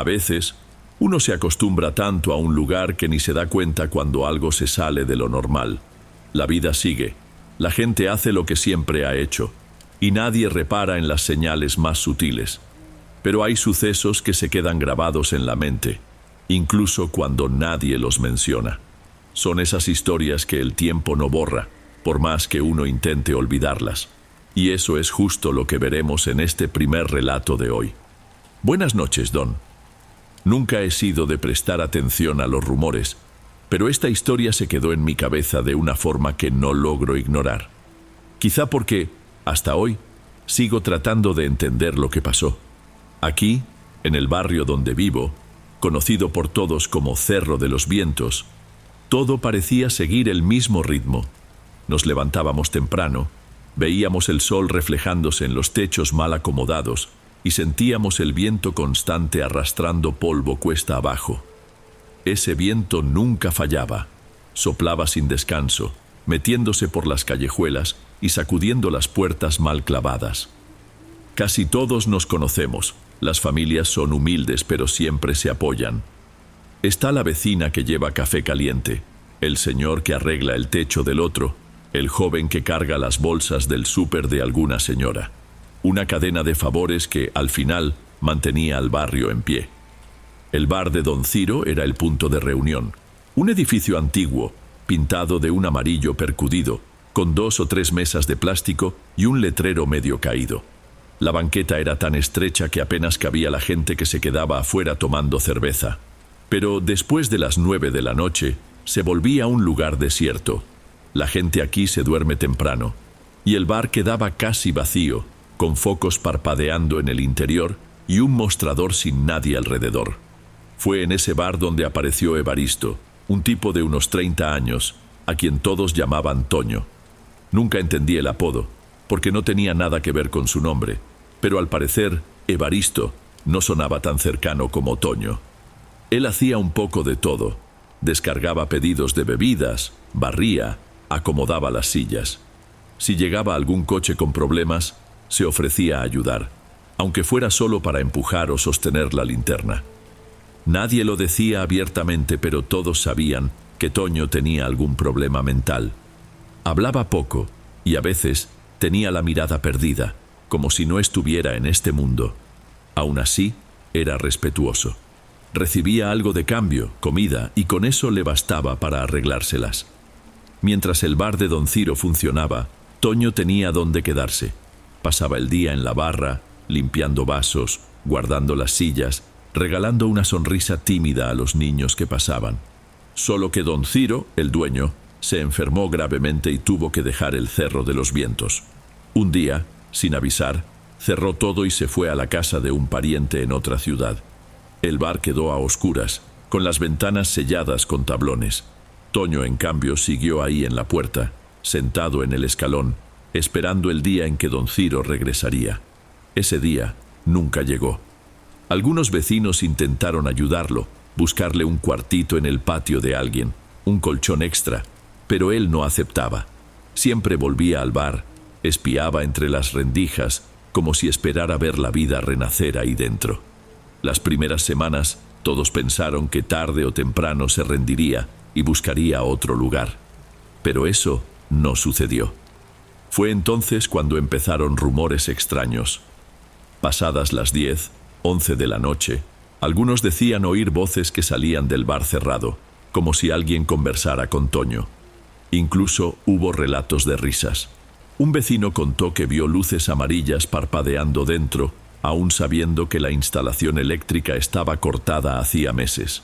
A veces, uno se acostumbra tanto a un lugar que ni se da cuenta cuando algo se sale de lo normal. La vida sigue, la gente hace lo que siempre ha hecho, y nadie repara en las señales más sutiles. Pero hay sucesos que se quedan grabados en la mente, incluso cuando nadie los menciona. Son esas historias que el tiempo no borra, por más que uno intente olvidarlas. Y eso es justo lo que veremos en este primer relato de hoy. Buenas noches, Don. Nunca he sido de prestar atención a los rumores, pero esta historia se quedó en mi cabeza de una forma que no logro ignorar. Quizá porque, hasta hoy, sigo tratando de entender lo que pasó. Aquí, en el barrio donde vivo, conocido por todos como Cerro de los Vientos, todo parecía seguir el mismo ritmo. Nos levantábamos temprano, veíamos el sol reflejándose en los techos mal acomodados y sentíamos el viento constante arrastrando polvo cuesta abajo. Ese viento nunca fallaba, soplaba sin descanso, metiéndose por las callejuelas y sacudiendo las puertas mal clavadas. Casi todos nos conocemos, las familias son humildes pero siempre se apoyan. Está la vecina que lleva café caliente, el señor que arregla el techo del otro, el joven que carga las bolsas del súper de alguna señora. Una cadena de favores que, al final, mantenía al barrio en pie. El bar de Don Ciro era el punto de reunión. Un edificio antiguo, pintado de un amarillo percudido, con 2 o 3 mesas de plástico y un letrero medio caído. La banqueta era tan estrecha que apenas cabía la gente que se quedaba afuera tomando cerveza. Pero después de las 9 de la noche, se volvía un lugar desierto. La gente aquí se duerme temprano, y el bar quedaba casi vacío, con focos parpadeando en el interior y un mostrador sin nadie alrededor. Fue en ese bar donde apareció Evaristo, un tipo de unos 30 años, a quien todos llamaban Toño. Nunca entendí el apodo, porque no tenía nada que ver con su nombre, pero al parecer, Evaristo no sonaba tan cercano como Toño. Él hacía un poco de todo. Descargaba pedidos de bebidas, barría, acomodaba las sillas. Si llegaba algún coche con problemas, se ofrecía a ayudar, aunque fuera solo para empujar o sostener la linterna. Nadie lo decía abiertamente, pero todos sabían que Toño tenía algún problema mental. Hablaba poco y a veces tenía la mirada perdida, como si no estuviera en este mundo. Aún así, era respetuoso. Recibía algo de cambio, comida, y con eso le bastaba para arreglárselas. Mientras el bar de Don Ciro funcionaba, Toño tenía dónde quedarse. Pasaba el día en la barra, limpiando vasos, guardando las sillas, regalando una sonrisa tímida a los niños que pasaban. Solo que Don Ciro, el dueño, se enfermó gravemente y tuvo que dejar el Cerro de los Vientos. Un día, sin avisar, cerró todo y se fue a la casa de un pariente en otra ciudad. El bar quedó a oscuras, con las ventanas selladas con tablones. Toño, en cambio, siguió ahí en la puerta, sentado en el escalón, esperando el día en que Don Ciro regresaría. Ese día nunca llegó. Algunos vecinos intentaron ayudarlo, buscarle un cuartito en el patio de alguien, un colchón extra, pero él no aceptaba. Siempre volvía al bar, espiaba entre las rendijas, como si esperara ver la vida renacer ahí dentro. Las primeras semanas, todos pensaron que tarde o temprano se rendiría y buscaría otro lugar. Pero eso no sucedió. Fue entonces cuando empezaron rumores extraños. Pasadas las 10, 11 de la noche, algunos decían oír voces que salían del bar cerrado, como si alguien conversara con Toño. Incluso hubo relatos de risas. Un vecino contó que vio luces amarillas parpadeando dentro, aún sabiendo que la instalación eléctrica estaba cortada hacía meses.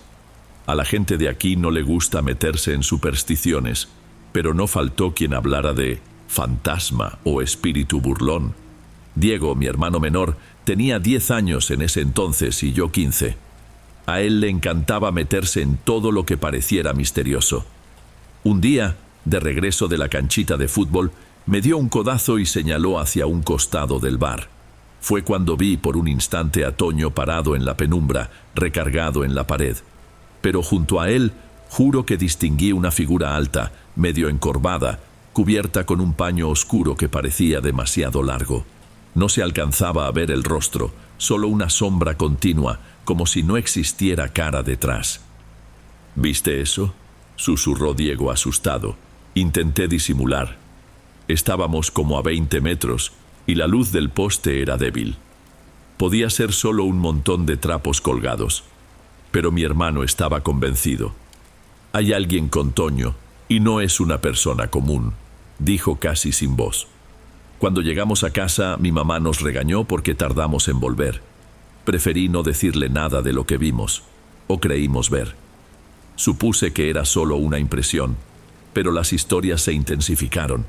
A la gente de aquí no le gusta meterse en supersticiones, pero no faltó quien hablara de fantasma o espíritu burlón. Diego, mi hermano menor, tenía 10 años en ese entonces y yo 15. A él le encantaba meterse en todo lo que pareciera misterioso. Un día, de regreso de la canchita de fútbol, me dio un codazo y señaló hacia un costado del bar. Fue cuando vi por un instante a Toño parado en la penumbra, recargado en la pared. Pero junto a él, juro que distinguí una figura alta, medio encorvada, cubierta con un paño oscuro que parecía demasiado largo. No se alcanzaba a ver el rostro, solo una sombra continua, como si no existiera cara detrás. ¿Viste eso?, susurró Diego asustado. Intenté disimular. Estábamos como a 20 metros y la luz del poste era débil. Podía ser solo un montón de trapos colgados. Pero mi hermano estaba convencido. Hay alguien con Toño y no es una persona común, dijo casi sin voz. Cuando llegamos a casa, mi mamá nos regañó porque tardamos en volver. Preferí no decirle nada de lo que vimos, o creímos ver. Supuse que era solo una impresión, pero las historias se intensificaron.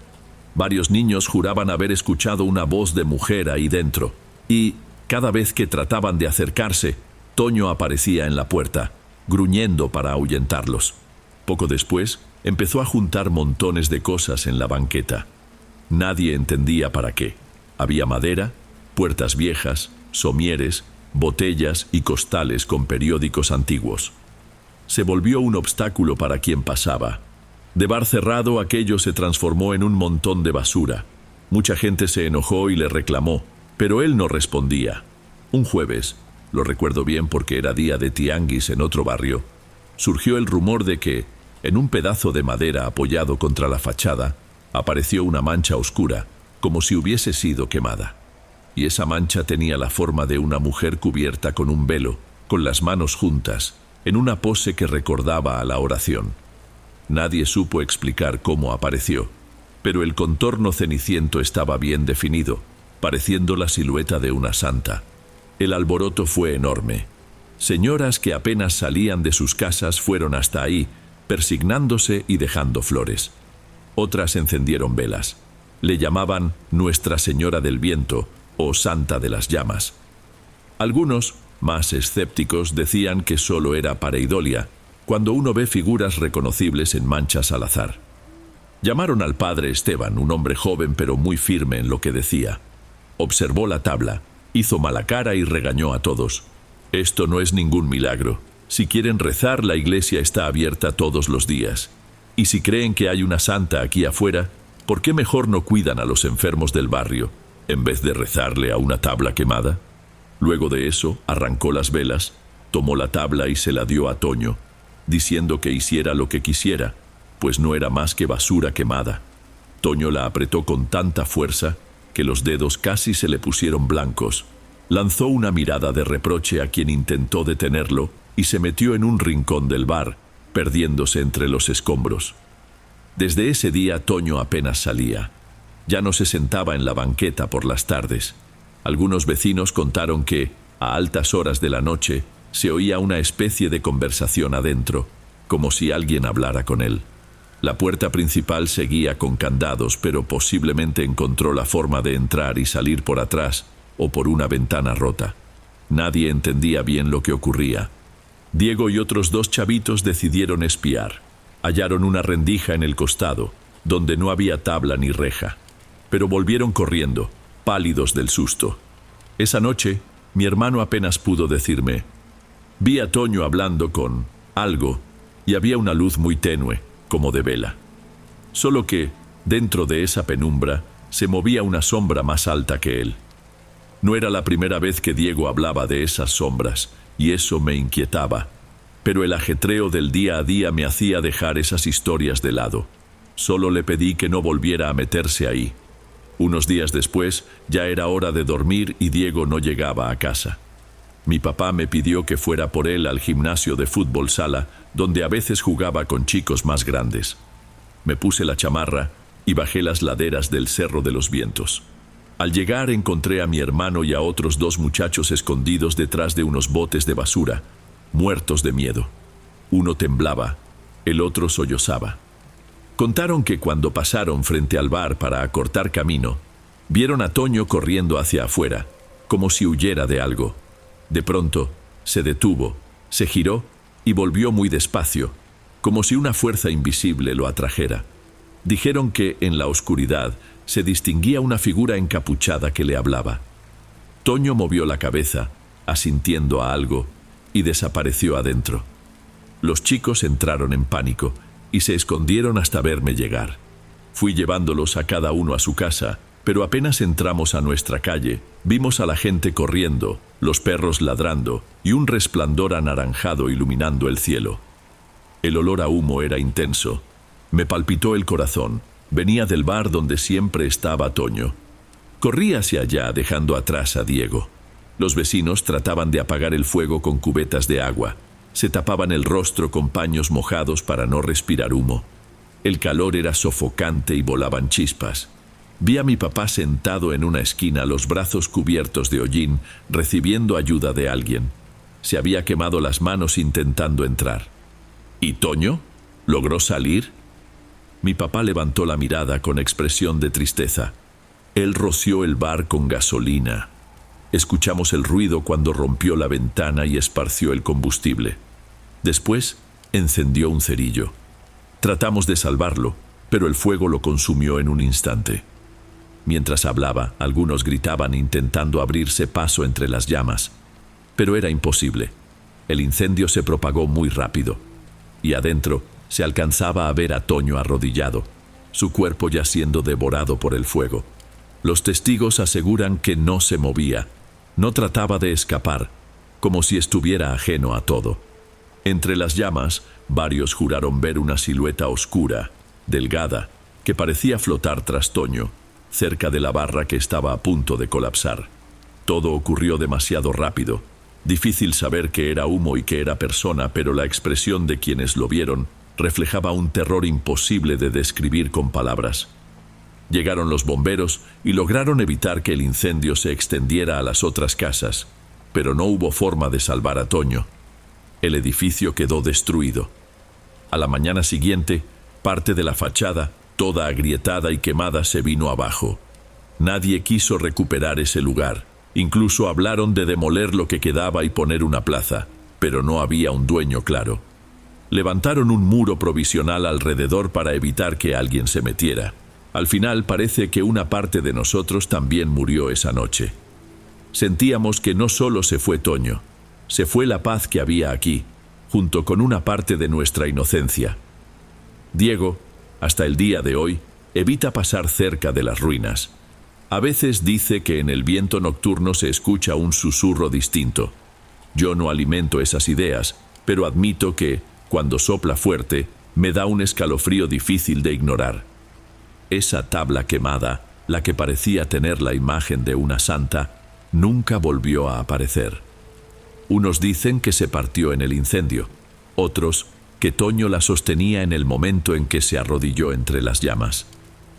Varios niños juraban haber escuchado una voz de mujer ahí dentro, y cada vez que trataban de acercarse, Toño aparecía en la puerta, gruñendo para ahuyentarlos. Poco después, empezó a juntar montones de cosas en la banqueta. Nadie entendía para qué. Había madera, puertas viejas, somieres, botellas y costales con periódicos antiguos. Se volvió un obstáculo para quien pasaba. De bar cerrado, aquello se transformó en un montón de basura. Mucha gente se enojó y le reclamó, pero él no respondía. Un jueves, lo recuerdo bien porque era día de tianguis en otro barrio, surgió el rumor de que, en un pedazo de madera apoyado contra la fachada, apareció una mancha oscura, como si hubiese sido quemada. Y esa mancha tenía la forma de una mujer cubierta con un velo, con las manos juntas, en una pose que recordaba a la oración. Nadie supo explicar cómo apareció, pero el contorno ceniciento estaba bien definido, pareciendo la silueta de una santa. El alboroto fue enorme. Señoras que apenas salían de sus casas fueron hasta ahí, persignándose y dejando flores. Otras encendieron velas. Le llamaban Nuestra Señora del Viento o Santa de las Llamas. Algunos, más escépticos, decían que solo era pareidolia, cuando uno ve figuras reconocibles en manchas al azar. Llamaron al padre Esteban, un hombre joven pero muy firme en lo que decía. Observó la tabla, hizo mala cara y regañó a todos. Esto no es ningún milagro. Si quieren rezar, la iglesia está abierta todos los días. Y si creen que hay una santa aquí afuera, ¿por qué mejor no cuidan a los enfermos del barrio, en vez de rezarle a una tabla quemada? Luego de eso, arrancó las velas, tomó la tabla y se la dio a Toño, diciendo que hiciera lo que quisiera, pues no era más que basura quemada. Toño la apretó con tanta fuerza que los dedos casi se le pusieron blancos. Lanzó una mirada de reproche a quien intentó detenerlo y se metió en un rincón del bar, perdiéndose entre los escombros. Desde ese día Toño apenas salía. Ya no se sentaba en la banqueta por las tardes. Algunos vecinos contaron que, a altas horas de la noche, se oía una especie de conversación adentro, como si alguien hablara con él. La puerta principal seguía con candados, pero posiblemente encontró la forma de entrar y salir por atrás o por una ventana rota. Nadie entendía bien lo que ocurría. Diego y otros 2 chavitos decidieron espiar. Hallaron una rendija en el costado, donde no había tabla ni reja, pero volvieron corriendo, pálidos del susto. Esa noche, mi hermano apenas pudo decirme. Vi a Toño hablando con algo, y había una luz muy tenue, como de vela. Solo que, dentro de esa penumbra, se movía una sombra más alta que él. No era la primera vez que Diego hablaba de esas sombras, y eso me inquietaba, pero el ajetreo del día a día me hacía dejar esas historias de lado. Solo le pedí que no volviera a meterse ahí. Unos días después, ya era hora de dormir y Diego no llegaba a casa. Mi papá me pidió que fuera por él al gimnasio de fútbol sala, donde a veces jugaba con chicos más grandes. Me puse la chamarra y bajé las laderas del Cerro de los Vientos. Al llegar encontré a mi hermano y a otros 2 muchachos escondidos detrás de unos botes de basura, muertos de miedo. Uno temblaba, el otro sollozaba. Contaron que cuando pasaron frente al bar para acortar camino, vieron a Toño corriendo hacia afuera, como si huyera de algo. De pronto, se detuvo, se giró y volvió muy despacio, como si una fuerza invisible lo atrajera. Dijeron que, en la oscuridad, se distinguía una figura encapuchada que le hablaba. Toño movió la cabeza, asintiendo a algo, y desapareció adentro. Los chicos entraron en pánico y se escondieron hasta verme llegar. Fui llevándolos a cada uno a su casa, Pero apenas entramos a nuestra calle, vimos a la gente corriendo, los perros ladrando y un resplandor anaranjado iluminando el cielo. El olor a humo era intenso. Me palpitó el corazón. Venía del bar donde siempre estaba Toño. Corrí hacia allá, dejando atrás a Diego. Los vecinos trataban de apagar el fuego con cubetas de agua. Se tapaban el rostro con paños mojados para no respirar humo. El calor era sofocante y volaban chispas. Vi a mi papá sentado en una esquina, los brazos cubiertos de hollín, recibiendo ayuda de alguien. Se había quemado las manos intentando entrar. ¿Y Toño? ¿Logró salir? Mi papá levantó la mirada con expresión de tristeza. Él roció el bar con gasolina. Escuchamos el ruido cuando rompió la ventana y esparció el combustible. Después, encendió un cerillo. Tratamos de salvarlo, pero el fuego lo consumió en un instante. Mientras hablaba, algunos gritaban intentando abrirse paso entre las llamas. Pero era imposible. El incendio se propagó muy rápido. Y adentro se alcanzaba a ver a Toño arrodillado, su cuerpo ya siendo devorado por el fuego. Los testigos aseguran que no se movía, no trataba de escapar, como si estuviera ajeno a todo. Entre las llamas, varios juraron ver una silueta oscura, delgada, que parecía flotar tras Toño, cerca de la barra que estaba a punto de colapsar. Todo ocurrió demasiado rápido. Difícil saber qué era humo y qué era persona, pero la expresión de quienes lo vieron reflejaba un terror imposible de describir con palabras. Llegaron los bomberos y lograron evitar que el incendio se extendiera a las otras casas, pero no hubo forma de salvar a Toño. El edificio quedó destruido. A la mañana siguiente, parte de la fachada, toda agrietada y quemada, se vino abajo. Nadie quiso recuperar ese lugar. Incluso hablaron de demoler lo que quedaba y poner una plaza, pero no había un dueño claro. Levantaron un muro provisional alrededor para evitar que alguien se metiera. Al final parece que una parte de nosotros también murió esa noche. Sentíamos que no solo se fue Toño, se fue la paz que había aquí, junto con una parte de nuestra inocencia. Diego, hasta el día de hoy, evita pasar cerca de las ruinas. A veces dice que en el viento nocturno se escucha un susurro distinto. Yo no alimento esas ideas, pero admito que, cuando sopla fuerte, me da un escalofrío difícil de ignorar. Esa tabla quemada, la que parecía tener la imagen de una santa, nunca volvió a aparecer. Unos dicen que se partió en el incendio, otros que Toño la sostenía en el momento en que se arrodilló entre las llamas.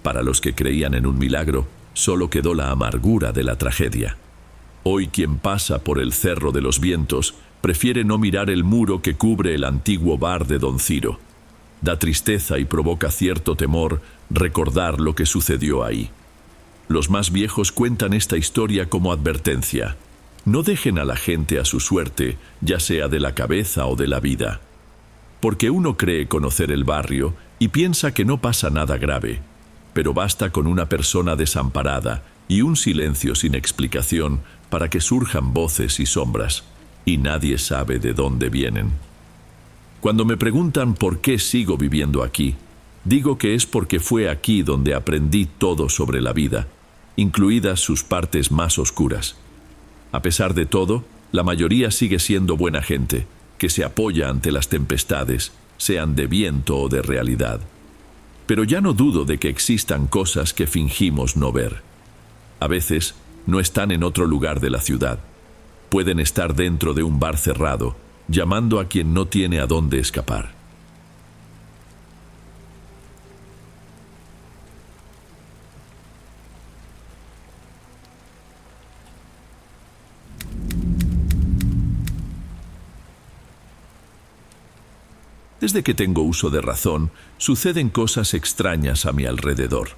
Para los que creían en un milagro, solo quedó la amargura de la tragedia. Hoy quien pasa por el Cerro de los Vientos prefiere no mirar el muro que cubre el antiguo bar de Don Ciro. Da tristeza y provoca cierto temor recordar lo que sucedió ahí. Los más viejos cuentan esta historia como advertencia. No dejen a la gente a su suerte, ya sea de la cabeza o de la vida. Porque uno cree conocer el barrio y piensa que no pasa nada grave, pero basta con una persona desamparada y un silencio sin explicación para que surjan voces y sombras, y nadie sabe de dónde vienen. Cuando me preguntan por qué sigo viviendo aquí, digo que es porque fue aquí donde aprendí todo sobre la vida, incluidas sus partes más oscuras. A pesar de todo, la mayoría sigue siendo buena gente, que se apoya ante las tempestades, sean de viento o de realidad. Pero ya no dudo de que existan cosas que fingimos no ver. A veces, no están en otro lugar de la ciudad. Pueden estar dentro de un bar cerrado, llamando a quien no tiene a dónde escapar. Desde que tengo uso de razón, suceden cosas extrañas a mi alrededor.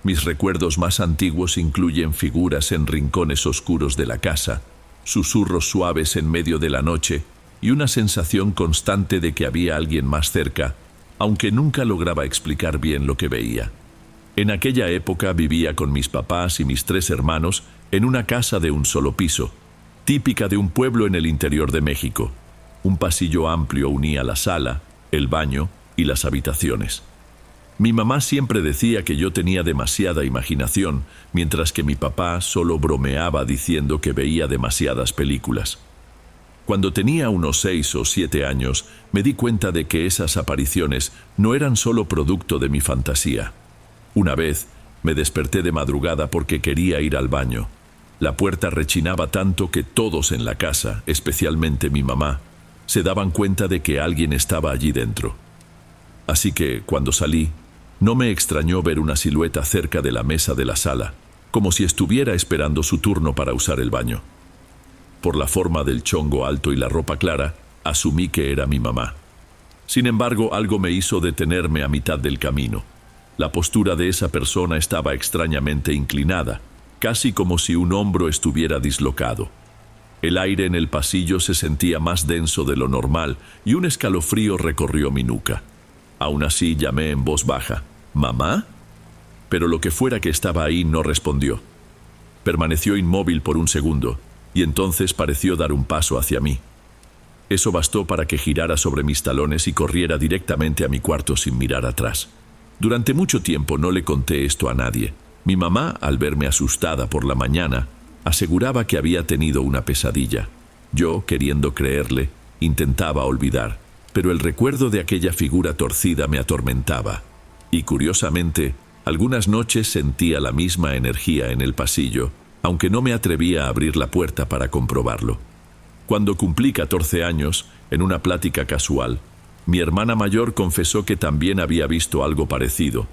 Mis recuerdos más antiguos incluyen figuras en rincones oscuros de la casa, susurros suaves en medio de la noche y una sensación constante de que había alguien más cerca, aunque nunca lograba explicar bien lo que veía. En aquella época vivía con mis papás y mis 3 hermanos en una casa de un solo piso, típica de un pueblo en el interior de México. Un pasillo amplio unía la sala, el baño y las habitaciones. Mi mamá siempre decía que yo tenía demasiada imaginación, mientras que mi papá solo bromeaba diciendo que veía demasiadas películas. Cuando tenía unos 6 o 7 años, me di cuenta de que esas apariciones no eran solo producto de mi fantasía. Una vez, me desperté de madrugada porque quería ir al baño. La puerta rechinaba tanto que todos en la casa, especialmente mi mamá, se daban cuenta de que alguien estaba allí dentro. Así que, cuando salí, no me extrañó ver una silueta cerca de la mesa de la sala, como si estuviera esperando su turno para usar el baño. Por la forma del chongo alto y la ropa clara, asumí que era mi mamá. Sin embargo, algo me hizo detenerme a mitad del camino. La postura de esa persona estaba extrañamente inclinada, casi como si un hombro estuviera dislocado. El aire en el pasillo se sentía más denso de lo normal y un escalofrío recorrió mi nuca. Aún así llamé en voz baja, ¿mamá? Pero lo que fuera que estaba ahí no respondió. Permaneció inmóvil por un segundo, y entonces pareció dar un paso hacia mí. Eso bastó para que girara sobre mis talones y corriera directamente a mi cuarto sin mirar atrás. Durante mucho tiempo no le conté esto a nadie. Mi mamá, al verme asustada por la mañana, aseguraba que había tenido una pesadilla. Yo, queriendo creerle, intentaba olvidar, pero el recuerdo de aquella figura torcida me atormentaba. Y curiosamente, algunas noches sentía la misma energía en el pasillo, aunque no me atrevía a abrir la puerta para comprobarlo. Cuando cumplí 14 años, en una plática casual, mi hermana mayor confesó que también había visto algo parecido,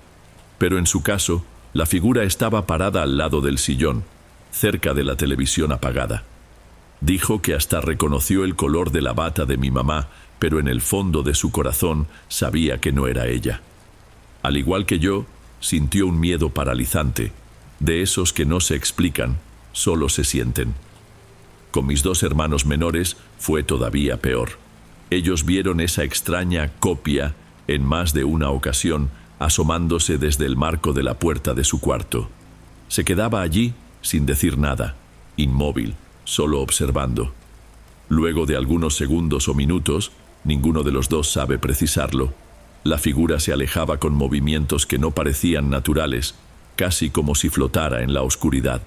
pero en su caso, la figura estaba parada al lado del sillón, cerca de la televisión apagada. Dijo que hasta reconoció el color de la bata de mi mamá, pero en el fondo de su corazón sabía que no era ella. Al igual que yo, sintió un miedo paralizante, de esos que no se explican, solo se sienten. Con mis 2 hermanos menores fue todavía peor. Ellos vieron esa extraña copia en más de una ocasión, asomándose desde el marco de la puerta de su cuarto. Se quedaba allí sin decir nada, inmóvil, solo observando. Luego de algunos segundos o minutos, ninguno de los dos sabe precisarlo, la figura se alejaba con movimientos que no parecían naturales, casi como si flotara en la oscuridad.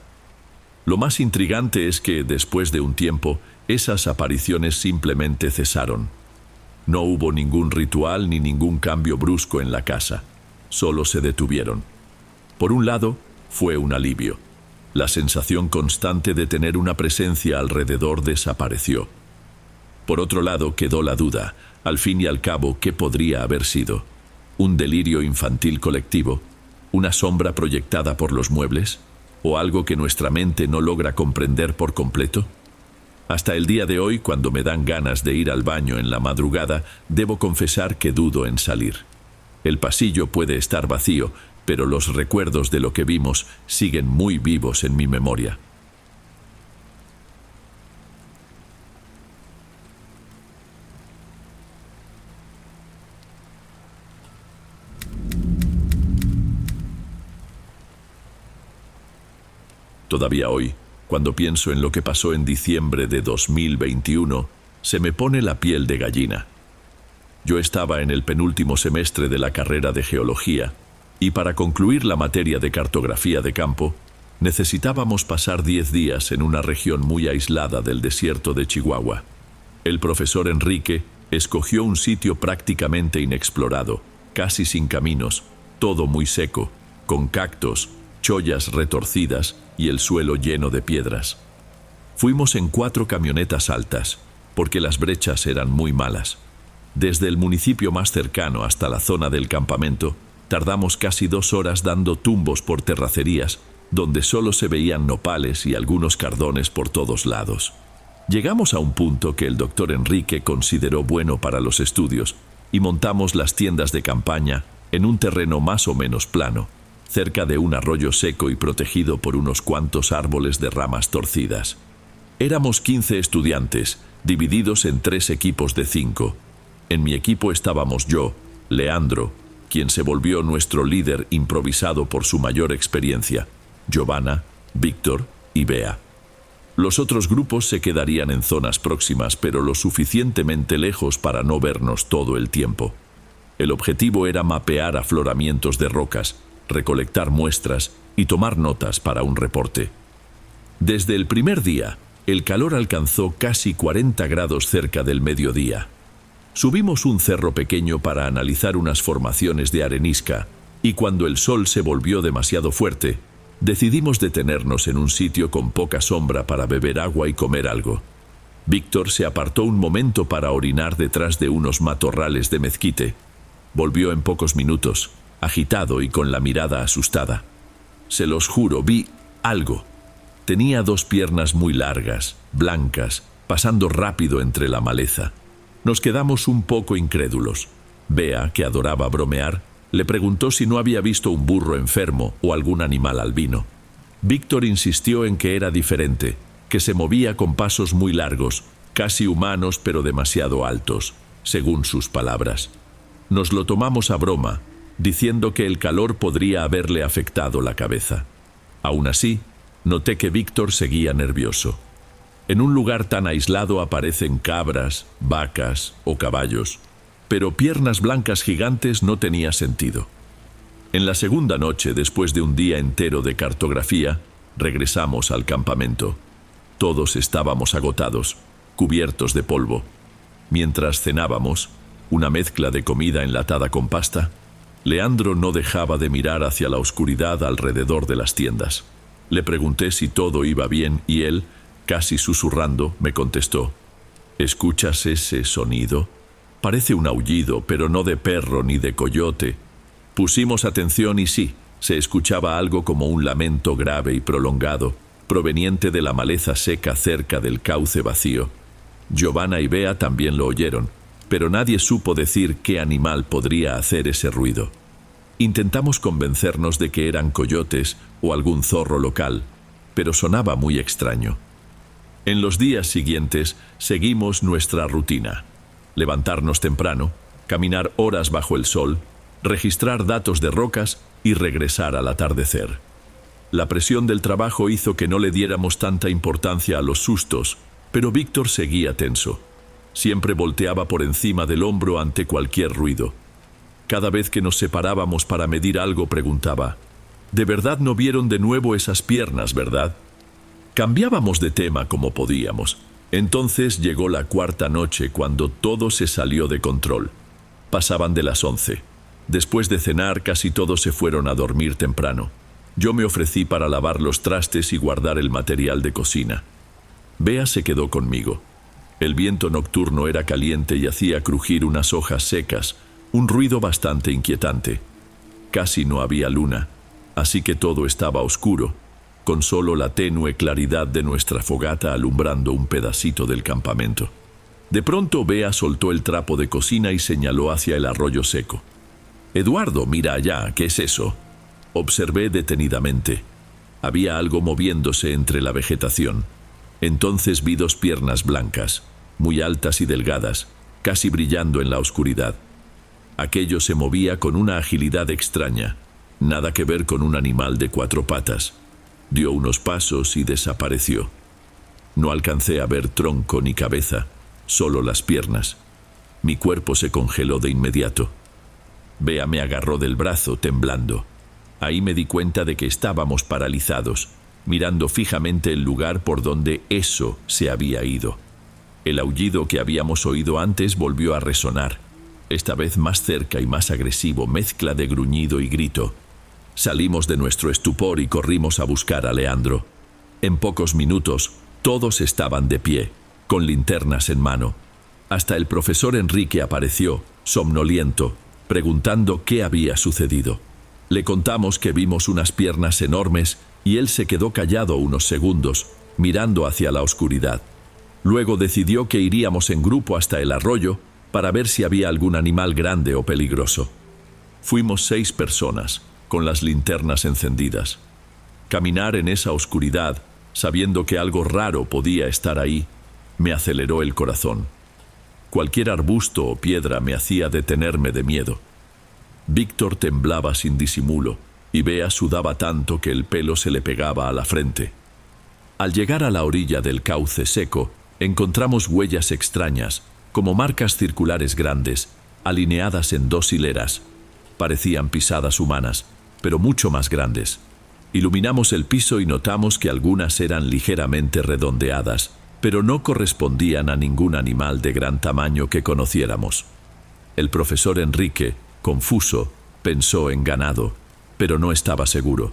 Lo más intrigante es que, después de un tiempo, esas apariciones simplemente cesaron. No hubo ningún ritual ni ningún cambio brusco en la casa, solo se detuvieron. Por un lado, fue un alivio. La sensación constante de tener una presencia alrededor desapareció. Por otro lado, quedó la duda, al fin y al cabo, ¿qué podría haber sido? ¿Un delirio infantil colectivo? ¿Una sombra proyectada por los muebles? ¿O algo que nuestra mente no logra comprender por completo? Hasta el día de hoy, cuando me dan ganas de ir al baño en la madrugada, debo confesar que dudo en salir. El pasillo puede estar vacío, pero los recuerdos de lo que vimos siguen muy vivos en mi memoria. Todavía hoy, cuando pienso en lo que pasó en diciembre de 2021, se me pone la piel de gallina. Yo estaba en el penúltimo semestre de la carrera de geología, y para concluir la materia de cartografía de campo, necesitábamos pasar 10 días en una región muy aislada del desierto de Chihuahua. El profesor Enrique escogió un sitio prácticamente inexplorado, casi sin caminos, todo muy seco, con cactos, chollas retorcidas y el suelo lleno de piedras. Fuimos en 4 camionetas altas, porque las brechas eran muy malas. Desde el municipio más cercano hasta la zona del campamento, tardamos casi 2 horas dando tumbos por terracerías, donde solo se veían nopales y algunos cardones por todos lados. Llegamos a un punto que el doctor Enrique consideró bueno para los estudios, y montamos las tiendas de campaña en un terreno más o menos plano, cerca de un arroyo seco y protegido por unos cuantos árboles de ramas torcidas. Éramos 15 estudiantes, divididos en 3 equipos de 5. En mi equipo estábamos yo, Leandro, quien se volvió nuestro líder improvisado por su mayor experiencia, Giovanna, Víctor y Bea. Los otros grupos se quedarían en zonas próximas, pero lo suficientemente lejos para no vernos todo el tiempo. El objetivo era mapear afloramientos de rocas, recolectar muestras y tomar notas para un reporte. Desde el primer día, el calor alcanzó casi 40 grados cerca del mediodía. Subimos un cerro pequeño para analizar unas formaciones de arenisca, y cuando el sol se volvió demasiado fuerte, decidimos detenernos en un sitio con poca sombra para beber agua y comer algo. Víctor se apartó un momento para orinar detrás de unos matorrales de mezquite. Volvió en pocos minutos, agitado y con la mirada asustada. Se los juro, vi algo. Tenía 2 piernas muy largas, blancas, pasando rápido entre la maleza. Nos quedamos un poco incrédulos. Bea, que adoraba bromear, le preguntó si no había visto un burro enfermo o algún animal albino. Víctor insistió en que era diferente, que se movía con pasos muy largos, casi humanos pero demasiado altos, según sus palabras. Nos lo tomamos a broma, diciendo que el calor podría haberle afectado la cabeza. Aún así, noté que Víctor seguía nervioso. En un lugar tan aislado aparecen cabras, vacas o caballos, pero piernas blancas gigantes no tenía sentido. En la segunda noche, después de un día entero de cartografía, regresamos al campamento. Todos estábamos agotados, cubiertos de polvo. Mientras cenábamos, una mezcla de comida enlatada con pasta, Leandro no dejaba de mirar hacia la oscuridad alrededor de las tiendas. Le pregunté si todo iba bien y él, casi susurrando, me contestó: ¿escuchas ese sonido? Parece un aullido, pero no de perro ni de coyote. Pusimos atención y sí, se escuchaba algo como un lamento grave y prolongado, proveniente de la maleza seca cerca del cauce vacío. Giovanna y Bea también lo oyeron, pero nadie supo decir qué animal podría hacer ese ruido. Intentamos convencernos de que eran coyotes o algún zorro local, pero sonaba muy extraño. En los días siguientes seguimos nuestra rutina: levantarnos temprano, caminar horas bajo el sol, registrar datos de rocas y regresar al atardecer. La presión del trabajo hizo que no le diéramos tanta importancia a los sustos, pero Víctor seguía tenso. Siempre volteaba por encima del hombro ante cualquier ruido. Cada vez que nos separábamos para medir algo, preguntaba: ¿de verdad no vieron de nuevo esas piernas, verdad? Cambiábamos de tema como podíamos. Entonces llegó la cuarta noche, cuando todo se salió de control. Pasaban de las 11. Después de cenar, casi todos se fueron a dormir temprano. Yo me ofrecí para lavar los trastes y guardar el material de cocina. Bea se quedó conmigo. El viento nocturno era caliente y hacía crujir unas hojas secas, un ruido bastante inquietante. Casi no había luna, así que todo estaba oscuro, con solo la tenue claridad de nuestra fogata alumbrando un pedacito del campamento. De pronto Bea soltó el trapo de cocina y señaló hacia el arroyo seco. «Eduardo, mira allá, ¿qué es eso?». Observé detenidamente. Había algo moviéndose entre la vegetación. Entonces vi 2 piernas blancas, muy altas y delgadas, casi brillando en la oscuridad. Aquello se movía con una agilidad extraña, nada que ver con un animal de 4 patas. Dio unos pasos y desapareció. No alcancé a ver tronco ni cabeza, solo las piernas. Mi cuerpo se congeló de inmediato. Bea me agarró del brazo, temblando. Ahí me di cuenta de que estábamos paralizados, mirando fijamente el lugar por donde eso se había ido. El aullido que habíamos oído antes volvió a resonar, esta vez más cerca y más agresivo, mezcla de gruñido y grito. Salimos de nuestro estupor y corrimos a buscar a Leandro. En pocos minutos, todos estaban de pie, con linternas en mano. Hasta el profesor Enrique apareció, somnoliento, preguntando qué había sucedido. Le contamos que vimos unas piernas enormes y él se quedó callado unos segundos, mirando hacia la oscuridad. Luego decidió que iríamos en grupo hasta el arroyo para ver si había algún animal grande o peligroso. Fuimos 6 personas, con las linternas encendidas. Caminar en esa oscuridad, sabiendo que algo raro podía estar ahí, me aceleró el corazón. Cualquier arbusto o piedra me hacía detenerme de miedo. Víctor temblaba sin disimulo y Bea sudaba tanto que el pelo se le pegaba a la frente. Al llegar a la orilla del cauce seco, encontramos huellas extrañas, como marcas circulares grandes, alineadas en 2 hileras. Parecían pisadas humanas, pero mucho más grandes. Iluminamos el piso y notamos que algunas eran ligeramente redondeadas, pero no correspondían a ningún animal de gran tamaño que conociéramos. El profesor Enrique, confuso, pensó en ganado, pero no estaba seguro.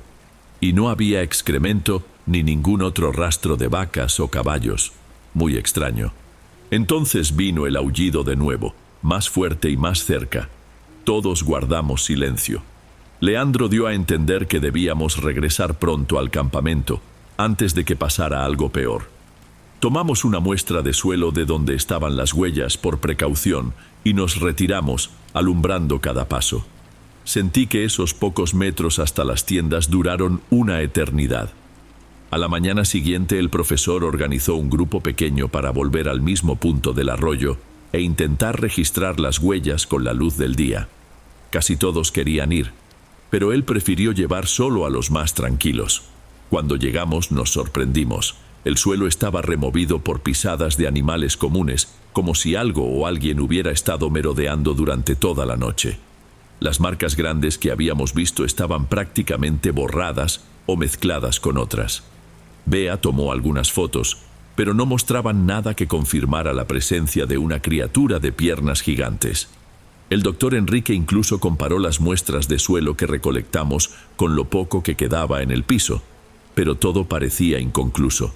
Y no había excremento ni ningún otro rastro de vacas o caballos. Muy extraño. Entonces vino el aullido de nuevo, más fuerte y más cerca. Todos guardamos silencio. Leandro dio a entender que debíamos regresar pronto al campamento, antes de que pasara algo peor. Tomamos una muestra de suelo de donde estaban las huellas por precaución y nos retiramos, alumbrando cada paso. Sentí que esos pocos metros hasta las tiendas duraron una eternidad. A la mañana siguiente el profesor organizó un grupo pequeño para volver al mismo punto del arroyo e intentar registrar las huellas con la luz del día. Casi todos querían ir, pero él prefirió llevar solo a los más tranquilos. Cuando llegamos nos sorprendimos. El suelo estaba removido por pisadas de animales comunes, como si algo o alguien hubiera estado merodeando durante toda la noche. Las marcas grandes que habíamos visto estaban prácticamente borradas o mezcladas con otras. Bea tomó algunas fotos, pero no mostraban nada que confirmara la presencia de una criatura de piernas gigantes. El doctor Enrique incluso comparó las muestras de suelo que recolectamos con lo poco que quedaba en el piso, pero todo parecía inconcluso.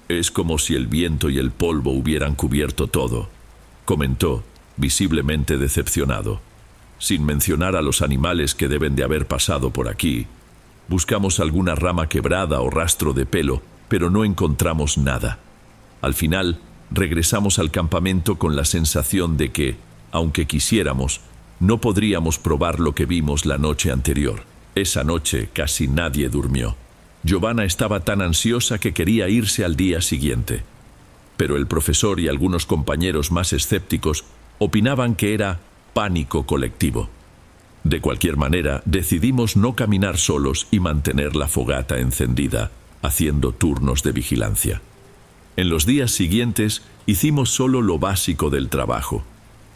«Es como si el viento y el polvo hubieran cubierto todo», comentó, visiblemente decepcionado. «Sin mencionar a los animales que deben de haber pasado por aquí. Buscamos alguna rama quebrada o rastro de pelo, pero no encontramos nada. Al final, regresamos al campamento con la sensación de que, aunque quisiéramos, no podríamos probar lo que vimos la noche anterior. Esa noche casi nadie durmió. Giovanna estaba tan ansiosa que quería irse al día siguiente. Pero el profesor y algunos compañeros más escépticos opinaban que era pánico colectivo. De cualquier manera, decidimos no caminar solos y mantener la fogata encendida, haciendo turnos de vigilancia. En los días siguientes, hicimos solo lo básico del trabajo.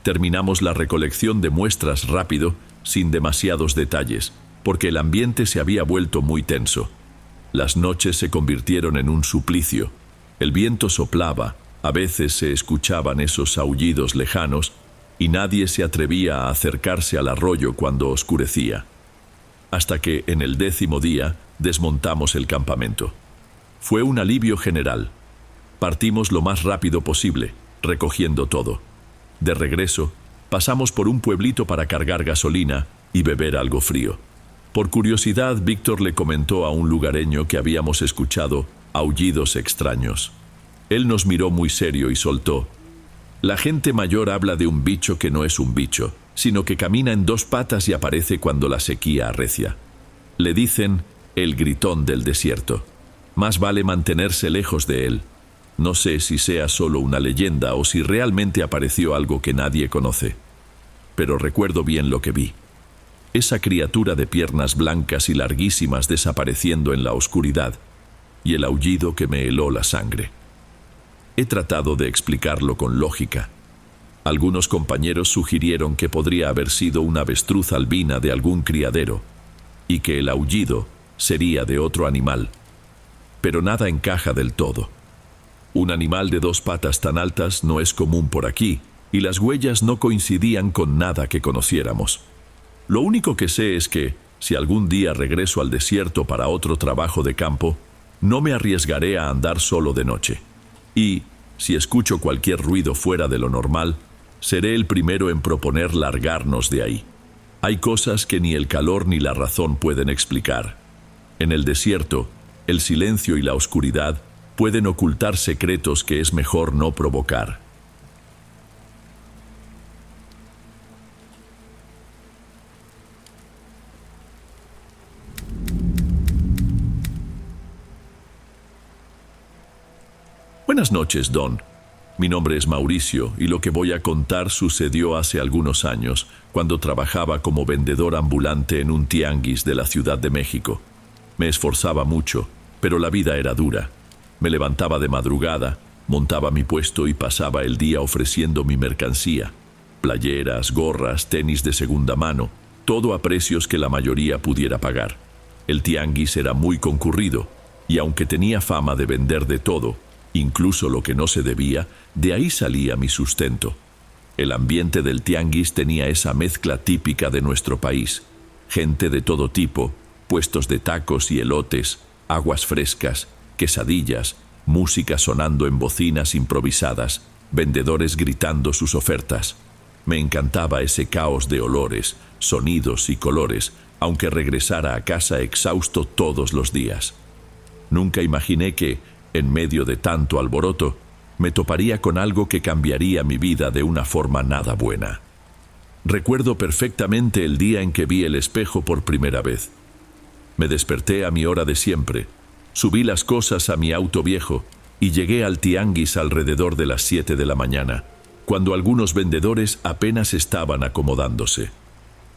Terminamos la recolección de muestras rápido, sin demasiados detalles, porque el ambiente se había vuelto muy tenso. Las noches se convirtieron en un suplicio. El viento soplaba, a veces se escuchaban esos aullidos lejanos, y nadie se atrevía a acercarse al arroyo cuando oscurecía. Hasta que, en el 10º día, desmontamos el campamento. Fue un alivio general. Partimos lo más rápido posible, recogiendo todo. De regreso, pasamos por un pueblito para cargar gasolina y beber algo frío. Por curiosidad, Víctor le comentó a un lugareño que habíamos escuchado aullidos extraños. Él nos miró muy serio y soltó: «La gente mayor habla de un bicho que no es un bicho, sino que camina en 2 patas y aparece cuando la sequía arrecia. Le dicen el gritón del desierto. Más vale mantenerse lejos de él. No sé si sea solo una leyenda o si realmente apareció algo que nadie conoce. Pero recuerdo bien lo que vi. Esa criatura de piernas blancas y larguísimas desapareciendo en la oscuridad, y el aullido que me heló la sangre». He tratado de explicarlo con lógica. Algunos compañeros sugirieron que podría haber sido una avestruz albina de algún criadero, y que el aullido sería de otro animal. Pero nada encaja del todo. Un animal de 2 patas tan altas no es común por aquí, y las huellas no coincidían con nada que conociéramos. Lo único que sé es que, si algún día regreso al desierto para otro trabajo de campo, no me arriesgaré a andar solo de noche. Y, si escucho cualquier ruido fuera de lo normal, seré el primero en proponer largarnos de ahí. Hay cosas que ni el calor ni la razón pueden explicar. En el desierto, el silencio y la oscuridad pueden ocultar secretos que es mejor no provocar. Buenas noches, Don. Mi nombre es Mauricio y lo que voy a contar sucedió hace algunos años, cuando trabajaba como vendedor ambulante en un tianguis de la Ciudad de México. Me esforzaba mucho, pero la vida era dura. Me levantaba de madrugada, montaba mi puesto y pasaba el día ofreciendo mi mercancía. Playeras, gorras, tenis de segunda mano, todo a precios que la mayoría pudiera pagar. El tianguis era muy concurrido, y aunque tenía fama de vender de todo, incluso lo que no se debía, de ahí salía mi sustento. El ambiente del tianguis tenía esa mezcla típica de nuestro país. Gente de todo tipo, puestos de tacos y elotes, aguas frescas, quesadillas, música sonando en bocinas improvisadas, vendedores gritando sus ofertas. Me encantaba ese caos de olores, sonidos y colores, aunque regresara a casa exhausto todos los días. Nunca imaginé que, en medio de tanto alboroto, me toparía con algo que cambiaría mi vida de una forma nada buena. Recuerdo perfectamente el día en que vi el espejo por primera vez. Me desperté a mi hora de siempre, subí las cosas a mi auto viejo y llegué al tianguis alrededor de las 7 de la mañana, cuando algunos vendedores apenas estaban acomodándose.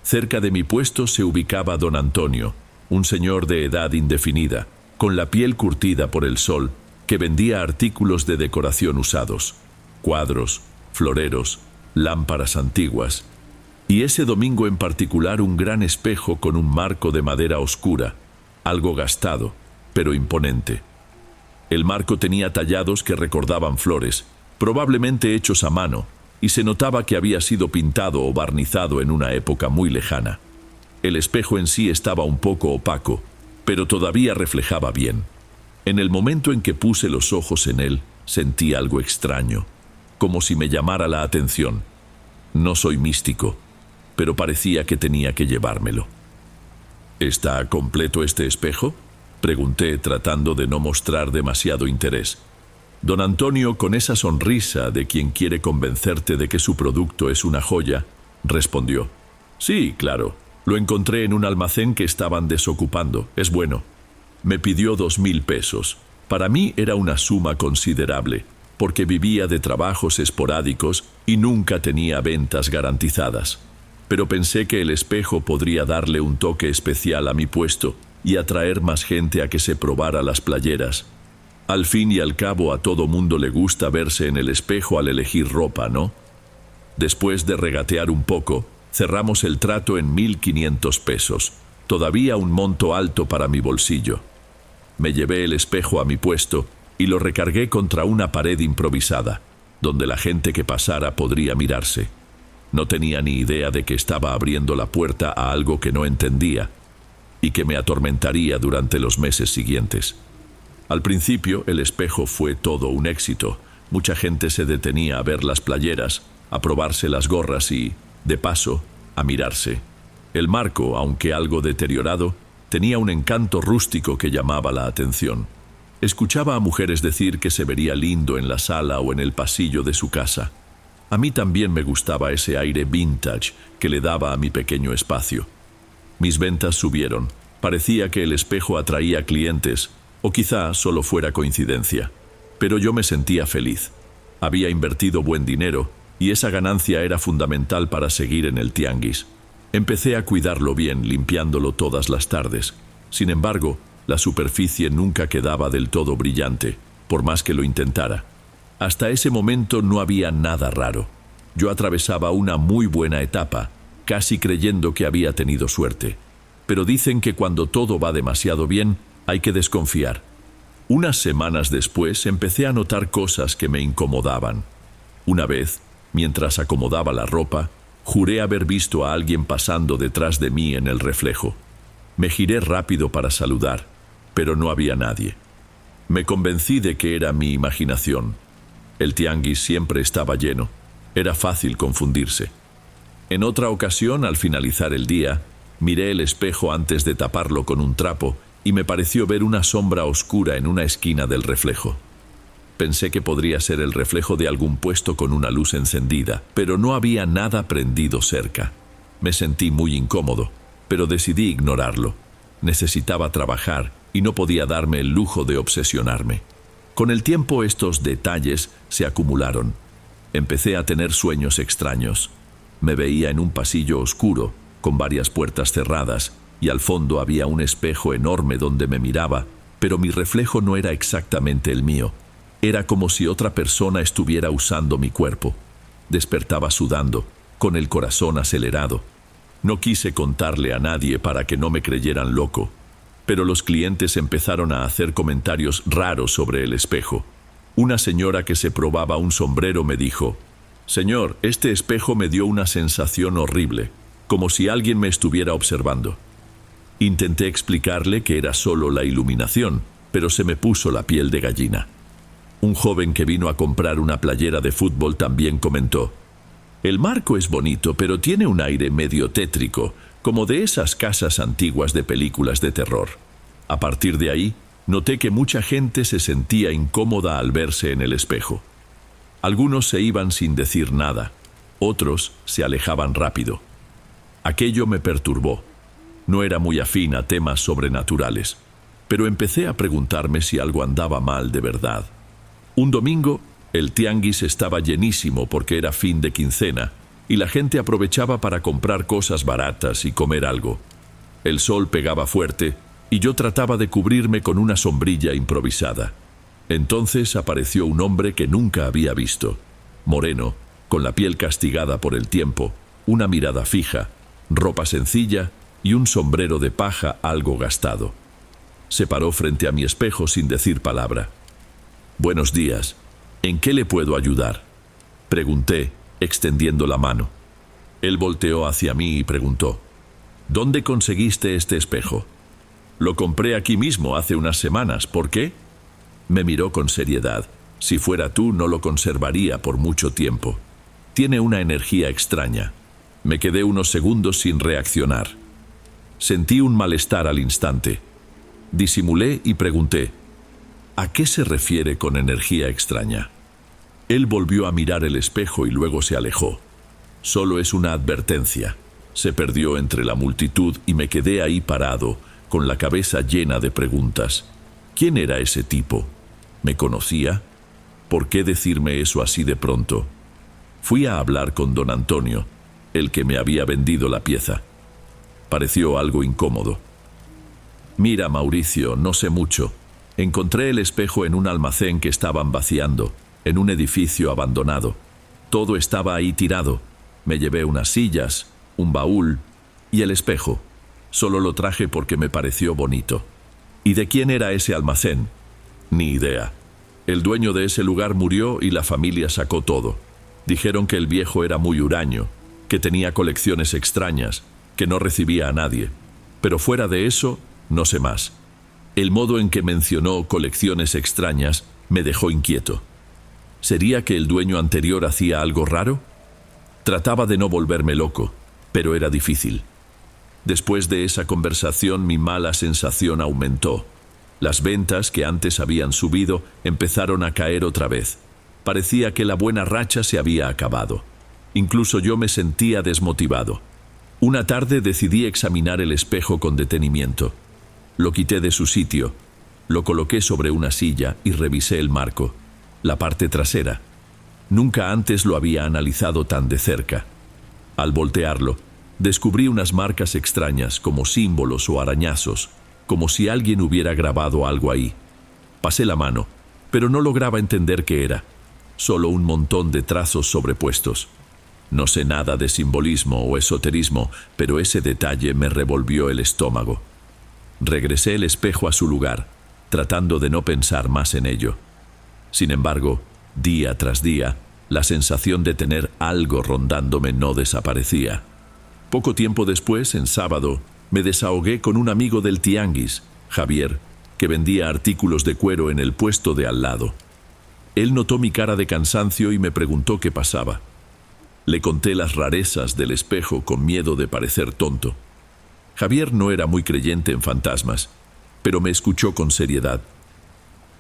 Cerca de mi puesto se ubicaba don Antonio, un señor de edad indefinida, con la piel curtida por el sol, que vendía artículos de decoración usados, cuadros, floreros, lámparas antiguas, y ese domingo en particular un gran espejo con un marco de madera oscura, algo gastado, pero imponente. El marco tenía tallados que recordaban flores, probablemente hechos a mano, y se notaba que había sido pintado o barnizado en una época muy lejana. El espejo en sí estaba un poco opaco, pero todavía reflejaba bien. En el momento en que puse los ojos en él, sentí algo extraño, como si me llamara la atención. No soy místico, pero parecía que tenía que llevármelo. ¿Está completo este espejo?, pregunté, tratando de no mostrar demasiado interés. Don Antonio, con esa sonrisa de quien quiere convencerte de que su producto es una joya, respondió: «Sí, claro, lo encontré en un almacén que estaban desocupando, es bueno». Me pidió 2,000 pesos. Para mí era una suma considerable, porque vivía de trabajos esporádicos y nunca tenía ventas garantizadas. Pero pensé que el espejo podría darle un toque especial a mi puesto y atraer más gente a que se probara las playeras. Al fin y al cabo, a todo mundo le gusta verse en el espejo al elegir ropa, ¿no? Después de regatear un poco, cerramos el trato en 1,500 pesos, todavía un monto alto para mi bolsillo. Me llevé el espejo a mi puesto y lo recargué contra una pared improvisada, donde la gente que pasara podría mirarse. No tenía ni idea de que estaba abriendo la puerta a algo que no entendía y que me atormentaría durante los meses siguientes. Al principio, el espejo fue todo un éxito. Mucha gente se detenía a ver las playeras, a probarse las gorras y, de paso, a mirarse. El marco, aunque algo deteriorado, tenía un encanto rústico que llamaba la atención. Escuchaba a mujeres decir que se vería lindo en la sala o en el pasillo de su casa. A mí también me gustaba ese aire vintage que le daba a mi pequeño espacio. Mis ventas subieron. Parecía que el espejo atraía clientes, o quizá solo fuera coincidencia. Pero yo me sentía feliz. Había invertido buen dinero y esa ganancia era fundamental para seguir en el tianguis. Empecé a cuidarlo bien, limpiándolo todas las tardes. Sin embargo, la superficie nunca quedaba del todo brillante, por más que lo intentara. Hasta ese momento no había nada raro. Yo atravesaba una muy buena etapa, casi creyendo que había tenido suerte. Pero dicen que cuando todo va demasiado bien, hay que desconfiar. Unas semanas después empecé a notar cosas que me incomodaban. Una vez, mientras acomodaba la ropa, juré haber visto a alguien pasando detrás de mí en el reflejo. Me giré rápido para saludar, pero no había nadie. Me convencí de que era mi imaginación. El tianguis siempre estaba lleno. Era fácil confundirse. En otra ocasión, al finalizar el día, miré el espejo antes de taparlo con un trapo y me pareció ver una sombra oscura en una esquina del reflejo. Pensé que podría ser el reflejo de algún puesto con una luz encendida, pero no había nada prendido cerca. Me sentí muy incómodo, pero decidí ignorarlo. Necesitaba trabajar y no podía darme el lujo de obsesionarme. Con el tiempo estos detalles se acumularon. Empecé a tener sueños extraños. Me veía en un pasillo oscuro, con varias puertas cerradas, y al fondo había un espejo enorme donde me miraba, pero mi reflejo no era exactamente el mío. Era como si otra persona estuviera usando mi cuerpo. Despertaba sudando, con el corazón acelerado. No quise contarle a nadie para que no me creyeran loco, pero los clientes empezaron a hacer comentarios raros sobre el espejo. Una señora que se probaba un sombrero me dijo: «Señor, este espejo me dio una sensación horrible, como si alguien me estuviera observando». Intenté explicarle que era solo la iluminación, pero se me puso la piel de gallina. Un joven que vino a comprar una playera de fútbol también comentó: «El marco es bonito, pero tiene un aire medio tétrico, como de esas casas antiguas de películas de terror». A partir de ahí, noté que mucha gente se sentía incómoda al verse en el espejo. Algunos se iban sin decir nada, otros se alejaban rápido. Aquello me perturbó. No era muy afín a temas sobrenaturales, pero empecé a preguntarme si algo andaba mal de verdad. Un domingo, el tianguis estaba llenísimo porque era fin de quincena y la gente aprovechaba para comprar cosas baratas y comer algo. El sol pegaba fuerte y yo trataba de cubrirme con una sombrilla improvisada. Entonces apareció un hombre que nunca había visto, moreno, con la piel castigada por el tiempo, una mirada fija, ropa sencilla y un sombrero de paja algo gastado. Se paró frente a mi espejo sin decir palabra. «Buenos días. ¿En qué le puedo ayudar?», pregunté, extendiendo la mano. Él volteó hacia mí y preguntó: «¿Dónde conseguiste este espejo?». «Lo compré aquí mismo hace unas semanas. ¿Por qué?». Me miró con seriedad. «Si fuera tú, no lo conservaría por mucho tiempo. Tiene una energía extraña». Me quedé unos segundos sin reaccionar. Sentí un malestar al instante. Disimulé y pregunté: «¿A qué se refiere con energía extraña?». Él volvió a mirar el espejo y luego se alejó. «Solo es una advertencia». Se perdió entre la multitud y me quedé ahí parado, con la cabeza llena de preguntas. ¿Quién era ese tipo? ¿Me conocía? ¿Por qué decirme eso así de pronto? Fui a hablar con don Antonio, el que me había vendido la pieza. Pareció algo incómodo. «Mira, Mauricio, no sé mucho. Encontré el espejo en un almacén que estaban vaciando, en un edificio abandonado. Todo estaba ahí tirado. Me llevé unas sillas, un baúl y el espejo. Solo lo traje porque me pareció bonito». «¿Y de quién era ese almacén?». «Ni idea. El dueño de ese lugar murió y la familia sacó todo. Dijeron que el viejo era muy huraño, que tenía colecciones extrañas, que no recibía a nadie. Pero fuera de eso, no sé más». El modo en que mencionó colecciones extrañas me dejó inquieto. ¿Sería que el dueño anterior hacía algo raro? Trataba de no volverme loco, pero era difícil. Después de esa conversación mi mala sensación aumentó. Las ventas que antes habían subido empezaron a caer otra vez. Parecía que la buena racha se había acabado. Incluso yo me sentía desmotivado. Una tarde decidí examinar el espejo con detenimiento. Lo quité de su sitio, lo coloqué sobre una silla y revisé el marco, la parte trasera. Nunca antes lo había analizado tan de cerca. Al voltearlo, descubrí unas marcas extrañas como símbolos o arañazos, como si alguien hubiera grabado algo ahí. Pasé la mano, pero no lograba entender qué era. Solo un montón de trazos sobrepuestos. No sé nada de simbolismo o esoterismo, pero ese detalle me revolvió el estómago. Regresé el espejo a su lugar, tratando de no pensar más en ello. Sin embargo, día tras día, la sensación de tener algo rondándome no desaparecía. Poco tiempo después, en sábado, me desahogué con un amigo del tianguis, Javier, que vendía artículos de cuero en el puesto de al lado. Él notó mi cara de cansancio y me preguntó qué pasaba. Le conté las rarezas del espejo con miedo de parecer tonto. Javier no era muy creyente en fantasmas, pero me escuchó con seriedad.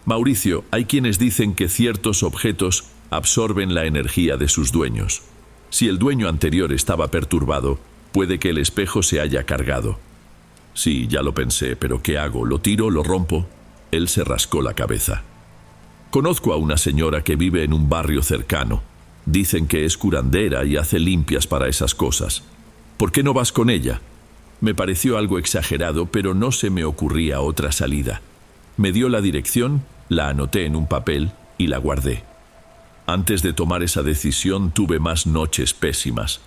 «Mauricio, hay quienes dicen que ciertos objetos absorben la energía de sus dueños. Si el dueño anterior estaba perturbado, puede que el espejo se haya cargado». «Sí, ya lo pensé, pero ¿qué hago? ¿Lo tiro? ¿Lo rompo?». Él se rascó la cabeza. «Conozco a una señora que vive en un barrio cercano. Dicen que es curandera y hace limpias para esas cosas. ¿Por qué no vas con ella?». Me pareció algo exagerado, pero no se me ocurría otra salida. Me dio la dirección, la anoté en un papel y la guardé. Antes de tomar esa decisión tuve más noches pésimas.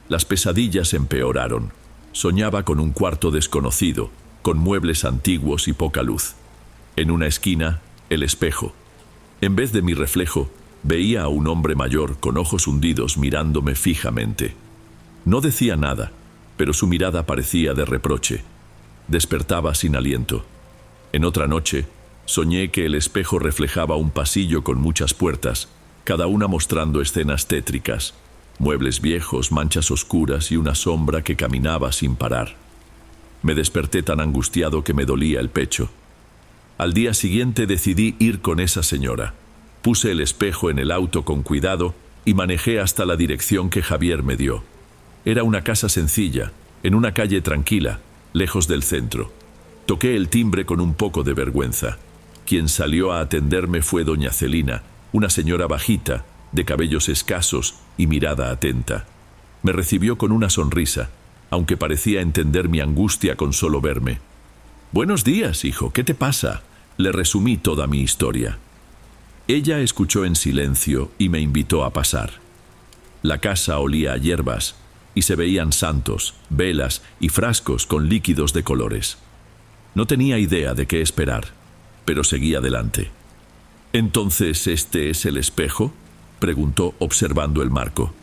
Las pesadillas empeoraron. Soñaba con un cuarto desconocido, con muebles antiguos y poca luz. En una esquina, el espejo. En vez de mi reflejo, veía a un hombre mayor con ojos hundidos mirándome fijamente. No decía nada, pero su mirada parecía de reproche. Despertaba sin aliento. En otra noche, soñé que el espejo reflejaba un pasillo con muchas puertas, cada una mostrando escenas tétricas, muebles viejos, manchas oscuras y una sombra que caminaba sin parar. Me desperté tan angustiado que me dolía el pecho. Al día siguiente decidí ir con esa señora. Puse el espejo en el auto con cuidado y manejé hasta la dirección que Javier me dio. Era una casa sencilla, en una calle tranquila, lejos del centro. Toqué el timbre con un poco de vergüenza. Quien salió a atenderme fue doña Celina, una señora bajita, de cabellos escasos y mirada atenta. Me recibió con una sonrisa, aunque parecía entender mi angustia con solo verme. «Buenos días, hijo, ¿qué te pasa?», le resumí toda mi historia. Ella escuchó en silencio y me invitó a pasar. La casa olía a hierbas y se veían santos, velas y frascos con líquidos de colores. No tenía idea de qué esperar, pero seguí adelante. «¿Entonces este es el espejo?», preguntó observando el marco.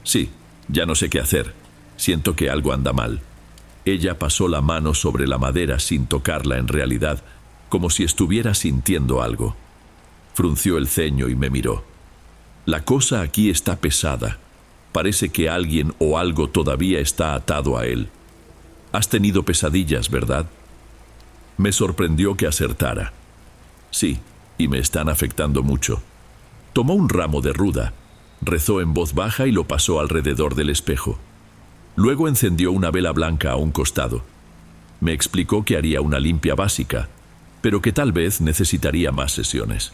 «Sí, ya no sé qué hacer. Siento que algo anda mal». Ella pasó la mano sobre la madera sin tocarla en realidad, como si estuviera sintiendo algo. Frunció el ceño y me miró. «La cosa aquí está pesada. Parece que alguien o algo todavía está atado a él. Has tenido pesadillas, ¿verdad?». Me sorprendió que acertara. «Sí, y me están afectando mucho». Tomó un ramo de ruda, rezó en voz baja y lo pasó alrededor del espejo. Luego encendió una vela blanca a un costado. Me explicó que haría una limpia básica, pero que tal vez necesitaría más sesiones.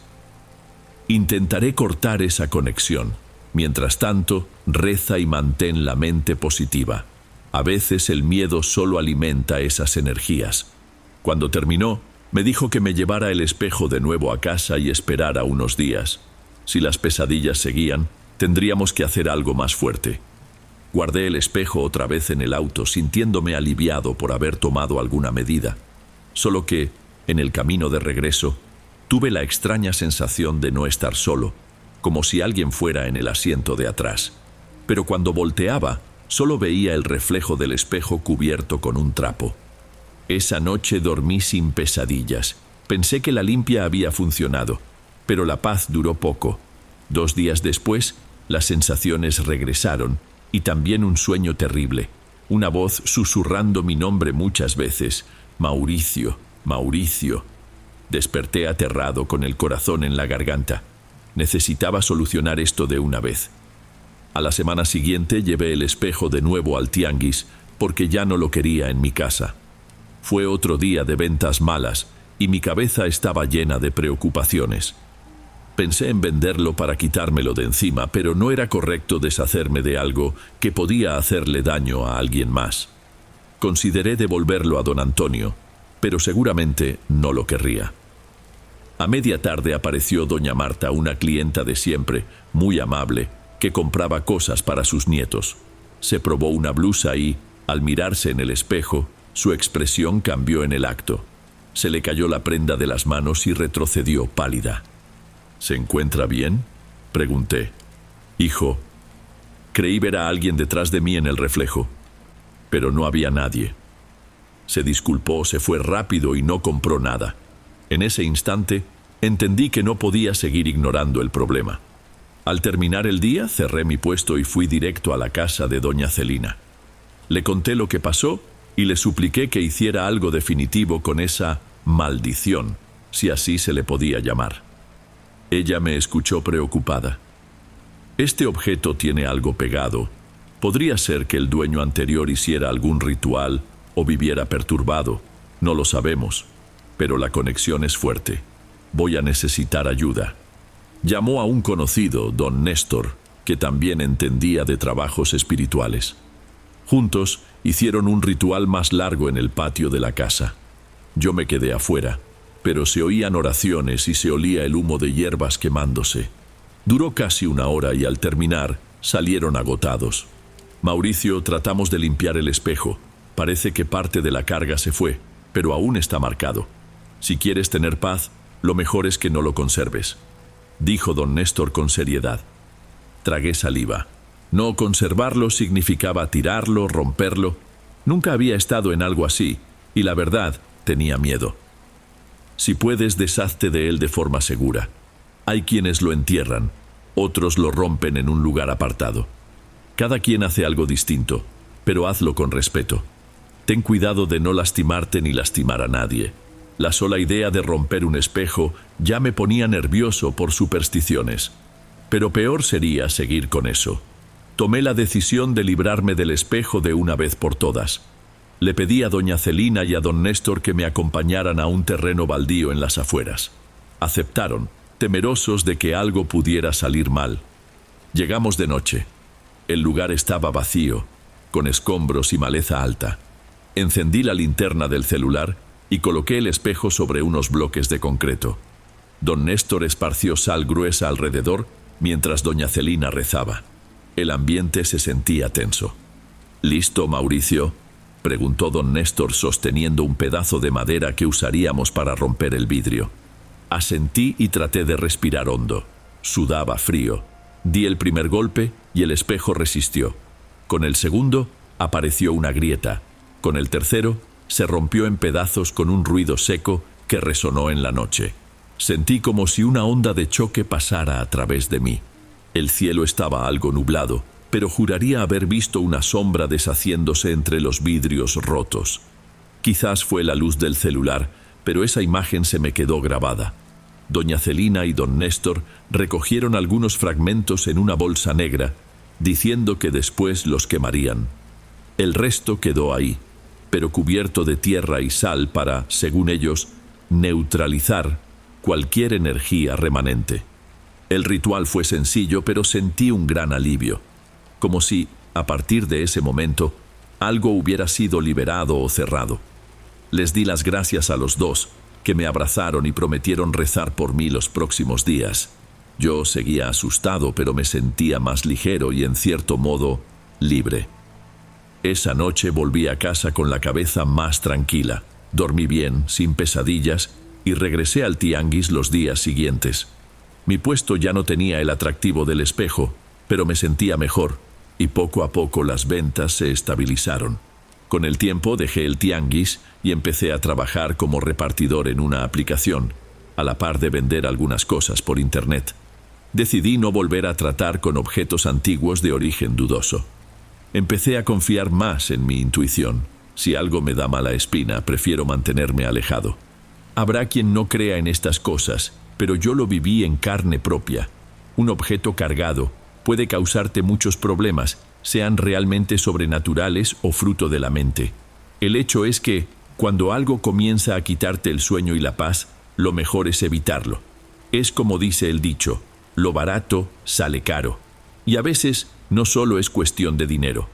«Intentaré cortar esa conexión. Mientras tanto, reza y mantén la mente positiva. A veces el miedo solo alimenta esas energías». Cuando terminó, me dijo que me llevara el espejo de nuevo a casa y esperara unos días. Si las pesadillas seguían, tendríamos que hacer algo más fuerte. Guardé el espejo otra vez en el auto, sintiéndome aliviado por haber tomado alguna medida. Solo que, en el camino de regreso, tuve la extraña sensación de no estar solo, como si alguien fuera en el asiento de atrás. Pero cuando volteaba, solo veía el reflejo del espejo cubierto con un trapo. Esa noche dormí sin pesadillas. Pensé que la limpia había funcionado, pero la paz duró poco. 2 días después, las sensaciones regresaron, y también un sueño terrible. Una voz susurrando mi nombre muchas veces. «Mauricio, Mauricio». Desperté aterrado con el corazón en la garganta. Necesitaba solucionar esto de una vez. A la semana siguiente llevé el espejo de nuevo al tianguis, porque ya no lo quería en mi casa. Fue otro día de ventas malas, y mi cabeza estaba llena de preocupaciones. Pensé en venderlo para quitármelo de encima, pero no era correcto deshacerme de algo que podía hacerle daño a alguien más. Consideré devolverlo a don Antonio, pero seguramente no lo querría. A media tarde apareció doña Marta, una clienta de siempre, muy amable, que compraba cosas para sus nietos. Se probó una blusa y, al mirarse en el espejo, su expresión cambió en el acto. Se le cayó la prenda de las manos y retrocedió pálida. «¿Se encuentra bien?», pregunté. «Hijo, creí ver a alguien detrás de mí en el reflejo, pero no había nadie». Se disculpó, se fue rápido y no compró nada. En ese instante, entendí que no podía seguir ignorando el problema. Al terminar el día, cerré mi puesto y fui directo a la casa de doña Celina. Le conté lo que pasó y le supliqué que hiciera algo definitivo con esa maldición, si así se le podía llamar. Ella me escuchó preocupada. «Este objeto tiene algo pegado. Podría ser que el dueño anterior hiciera algún ritual o viviera perturbado. No lo sabemos, pero la conexión es fuerte. Voy a necesitar ayuda». Llamó a un conocido, don Néstor, que también entendía de trabajos espirituales. Juntos hicieron un ritual más largo en el patio de la casa. Yo me quedé afuera, pero se oían oraciones y se olía el humo de hierbas quemándose. Duró casi 1 hora y al terminar salieron agotados. Mauricio, tratamos de limpiar el espejo. Parece que parte de la carga se fue, pero aún está marcado. Si quieres tener paz, lo mejor es que no lo conserves, dijo don Néstor con seriedad. Tragué saliva. No conservarlo significaba tirarlo, romperlo. Nunca había estado en algo así, y la verdad, tenía miedo. Si puedes, deshazte de él de forma segura. Hay quienes lo entierran, otros lo rompen en un lugar apartado. Cada quien hace algo distinto, pero hazlo con respeto. Ten cuidado de no lastimarte ni lastimar a nadie. La sola idea de romper un espejo ya me ponía nervioso por supersticiones. Pero peor sería seguir con eso. Tomé la decisión de librarme del espejo de una vez por todas. Le pedí a doña Celina y a don Néstor que me acompañaran a un terreno baldío en las afueras. Aceptaron, temerosos de que algo pudiera salir mal. Llegamos de noche. El lugar estaba vacío, con escombros y maleza alta. Encendí la linterna del celular y coloqué el espejo sobre unos bloques de concreto. Don Néstor esparció sal gruesa alrededor mientras doña Celina rezaba. El ambiente se sentía tenso. ¿Listo, Mauricio?, preguntó don Néstor sosteniendo un pedazo de madera que usaríamos para romper el vidrio. Asentí y traté de respirar hondo. Sudaba frío. Di el primer golpe y el espejo resistió. Con el segundo apareció una grieta. Con el tercero se rompió en pedazos con un ruido seco que resonó en la noche. Sentí como si una onda de choque pasara a través de mí. El cielo estaba algo nublado, pero juraría haber visto una sombra deshaciéndose entre los vidrios rotos. Quizás fue la luz del celular, pero esa imagen se me quedó grabada. Doña Celina y don Néstor recogieron algunos fragmentos en una bolsa negra, diciendo que después los quemarían. El resto quedó ahí, pero cubierto de tierra y sal para, según ellos, neutralizar cualquier energía remanente. El ritual fue sencillo, pero sentí un gran alivio, como si, a partir de ese momento, algo hubiera sido liberado o cerrado. Les di las gracias a los dos, que me abrazaron y prometieron rezar por mí los próximos días. Yo seguía asustado, pero me sentía más ligero y, en cierto modo, libre. Esa noche volví a casa con la cabeza más tranquila. Dormí bien, sin pesadillas, y regresé al tianguis los días siguientes. Mi puesto ya no tenía el atractivo del espejo, pero me sentía mejor, y poco a poco las ventas se estabilizaron. Con el tiempo dejé el tianguis y empecé a trabajar como repartidor en una aplicación, a la par de vender algunas cosas por internet. Decidí no volver a tratar con objetos antiguos de origen dudoso. Empecé a confiar más en mi intuición. Si algo me da mala espina, prefiero mantenerme alejado. Habrá quien no crea en estas cosas, pero yo lo viví en carne propia. Un objeto cargado puede causarte muchos problemas, sean realmente sobrenaturales o fruto de la mente. El hecho es que, cuando algo comienza a quitarte el sueño y la paz, lo mejor es evitarlo. Es como dice el dicho, lo barato sale caro. Y a veces no solo es cuestión de dinero.